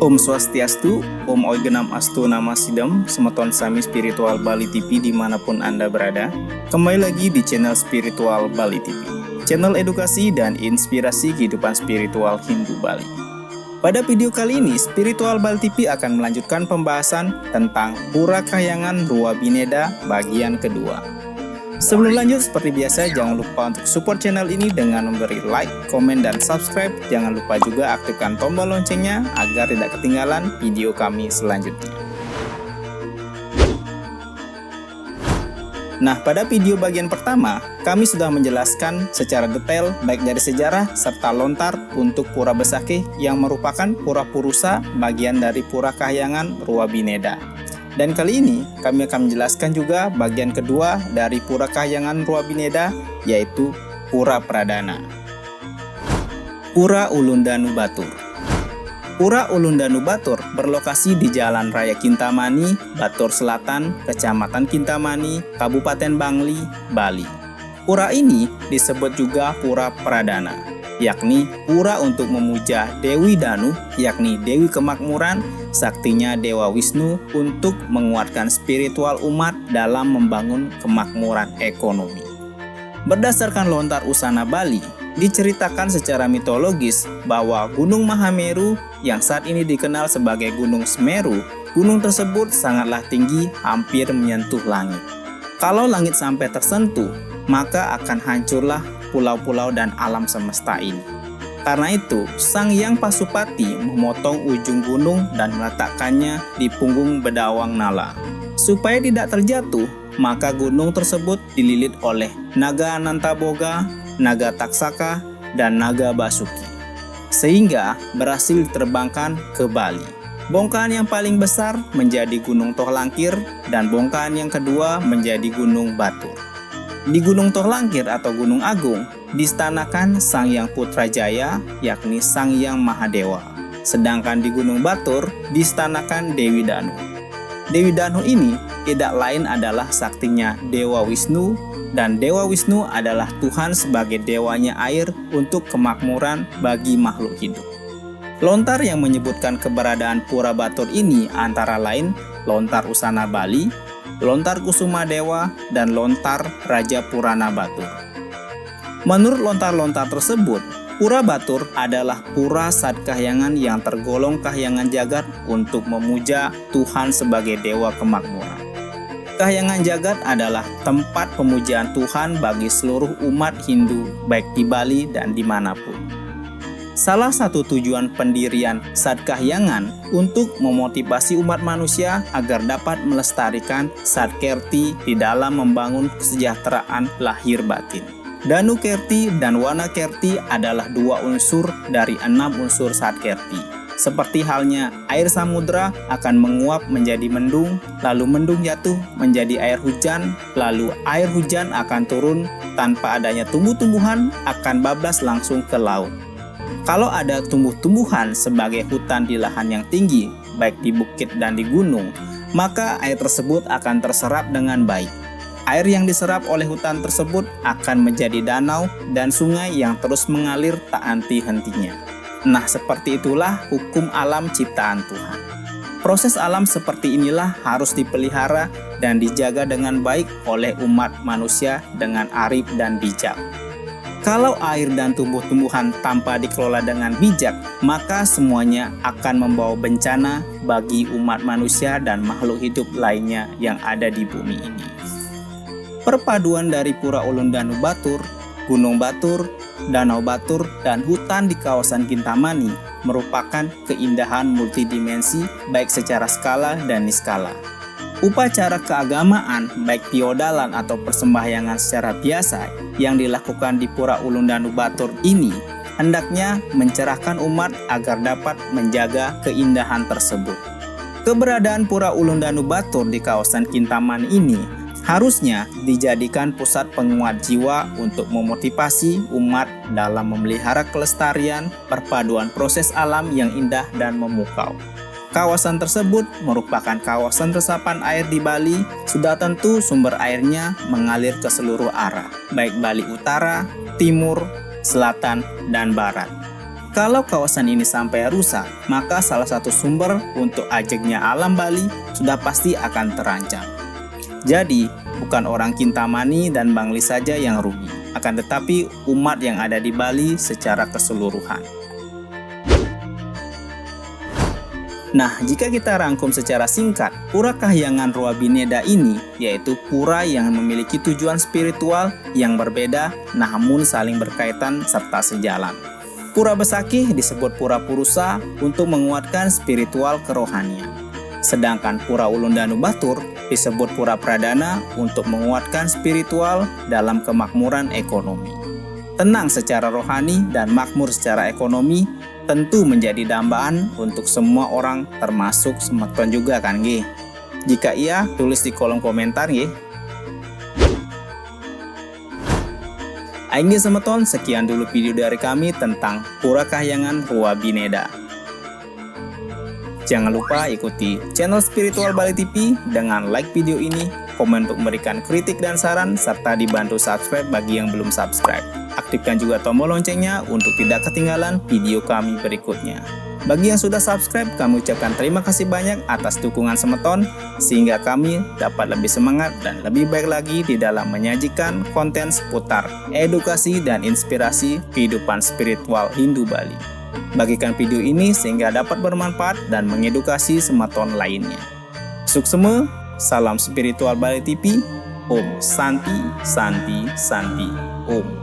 Om Swastiastu, Om Oigenam Astu Nama Sidam, Semeton Sami Spiritual Bali TV dimanapun Anda berada. Kembali lagi di channel Spiritual Bali TV, channel edukasi dan inspirasi kehidupan spiritual Hindu Bali. Pada video kali ini, Spiritual Bali TV akan melanjutkan pembahasan tentang Pura Kahyangan Rua Bineda bagian kedua. Sebelum lanjut, seperti biasa, jangan lupa untuk support channel ini dengan memberi like, komen, dan subscribe. Jangan lupa juga aktifkan tombol loncengnya agar tidak ketinggalan video kami selanjutnya. Nah, pada video bagian pertama, kami sudah menjelaskan secara detail baik dari sejarah serta lontar untuk Pura Besakih yang merupakan Pura Purusa bagian dari Pura Kahyangan Rua Bineda. Dan kali ini kami akan menjelaskan juga bagian kedua dari Pura Kahyangan Rua Bineda, yaitu Pura Pradana. Pura Ulundanu Batur. Pura Ulundanu Batur berlokasi di Jalan Raya Kintamani, Batur Selatan, Kecamatan Kintamani, Kabupaten Bangli, Bali. Pura ini disebut juga Pura Pradana, yakni pura untuk memuja Dewi Danu, yakni Dewi Kemakmuran, saktinya Dewa Wisnu untuk menguatkan spiritual umat dalam membangun kemakmuran ekonomi. Berdasarkan lontar Usana Bali, diceritakan secara mitologis bahwa Gunung Mahameru yang saat ini dikenal sebagai Gunung Semeru, gunung tersebut sangatlah tinggi, hampir menyentuh langit. Kalau langit sampai tersentuh, maka akan hancurlah pulau-pulau dan alam semesta ini. Karena itu, Sang Hyang Pasupati memotong ujung gunung dan meletakkannya di punggung Bedawang Nala. Supaya tidak terjatuh, maka gunung tersebut dililit oleh naga Anantaboga, naga Taksaka, dan naga Basuki, sehingga berhasil diterbangkan ke Bali. Bongkahan yang paling besar menjadi Gunung Tohlangkir dan bongkahan yang kedua menjadi Gunung Batur. Di Gunung Tohlangkir atau Gunung Agung diistanakan Sang Hyang Putrajaya, yakni Sang Hyang Mahadewa. Sedangkan di Gunung Batur diistanakan Dewi Danu. Dewi Danu ini tidak lain adalah saktinya Dewa Wisnu, dan Dewa Wisnu adalah Tuhan sebagai dewanya air untuk kemakmuran bagi makhluk hidup. Lontar yang menyebutkan keberadaan Pura Batur ini antara lain lontar Usana Bali, lontar Kusuma Dewa, dan lontar Raja Purana Batur. Menurut lontar-lontar tersebut, Pura Batur adalah pura Sadkahyangan yang tergolong kahyangan jagat untuk memuja Tuhan sebagai dewa kemakmuran. Kahyangan jagat adalah tempat pemujaan Tuhan bagi seluruh umat Hindu baik di Bali dan dimanapun. Salah satu tujuan pendirian Sadkahyangan untuk memotivasi umat manusia agar dapat melestarikan Sadkerti di dalam membangun kesejahteraan lahir batin. Danu Kerti dan Wana Kerti adalah dua unsur dari 6 unsur Sadkerti. Seperti halnya air samudra akan menguap menjadi mendung, lalu mendung jatuh menjadi air hujan, lalu air hujan akan turun tanpa adanya tumbuh-tumbuhan akan bablas langsung ke laut. Kalau ada tumbuh-tumbuhan sebagai hutan di lahan yang tinggi, baik di bukit dan di gunung, maka air tersebut akan terserap dengan baik. Air yang diserap oleh hutan tersebut akan menjadi danau dan sungai yang terus mengalir tak henti-hentinya. Nah, seperti itulah hukum alam ciptaan Tuhan. Proses alam seperti inilah harus dipelihara dan dijaga dengan baik oleh umat manusia dengan arif dan bijak. Kalau air dan tumbuh-tumbuhan tanpa dikelola dengan bijak, maka semuanya akan membawa bencana bagi umat manusia dan makhluk hidup lainnya yang ada di bumi ini. Perpaduan dari Pura Ulundanu Batur, Gunung Batur, Danau Batur, dan hutan di kawasan Kintamani merupakan keindahan multidimensi baik secara skala dan niskala. Upacara keagamaan baik tiodalan atau persembahyangan secara biasa yang dilakukan di Pura Ulundanu Batur ini hendaknya mencerahkan umat agar dapat menjaga keindahan tersebut. Keberadaan Pura Ulundanu Batur di kawasan Kintamani ini harusnya dijadikan pusat penguat jiwa untuk memotivasi umat dalam memelihara kelestarian perpaduan proses alam yang indah dan memukau. Kawasan tersebut merupakan kawasan resapan air di Bali, sudah tentu sumber airnya mengalir ke seluruh arah, baik Bali Utara, Timur, Selatan, dan Barat. Kalau kawasan ini sampai rusak, maka salah satu sumber untuk ajegnya alam Bali sudah pasti akan terancam. Jadi, bukan orang Kintamani dan Bangli saja yang rugi, akan tetapi umat yang ada di Bali secara keseluruhan. Nah, jika kita rangkum secara singkat, Pura Kahyangan Ruabineda ini yaitu pura yang memiliki tujuan spiritual yang berbeda namun saling berkaitan serta sejalan. Pura Besakih disebut Pura Purusa untuk menguatkan spiritual kerohanian. Sedangkan Pura Ulundanu Batur disebut Pura Pradana untuk menguatkan spiritual dalam kemakmuran ekonomi. Tenang secara rohani dan makmur secara ekonomi tentu menjadi dambaan untuk semua orang termasuk semeton juga kan G. Jika iya, tulis di kolom komentar G. Aingge semeton, sekian dulu video dari kami tentang Pura Kahyangan Ruabineda. Jangan lupa ikuti channel Spiritual Bali TV dengan like video ini, komen untuk memberikan kritik dan saran, serta dibantu subscribe bagi yang belum subscribe. Aktifkan juga tombol loncengnya untuk tidak ketinggalan video kami berikutnya. Bagi yang sudah subscribe, kami ucapkan terima kasih banyak atas dukungan semeton, sehingga kami dapat lebih semangat dan lebih baik lagi di dalam menyajikan konten seputar edukasi dan inspirasi kehidupan spiritual Hindu Bali. Bagikan video ini sehingga dapat bermanfaat dan mengedukasi semeton lainnya. Suksema, salam spiritual Bali TV, Om Santi, Santi, Santi, Om.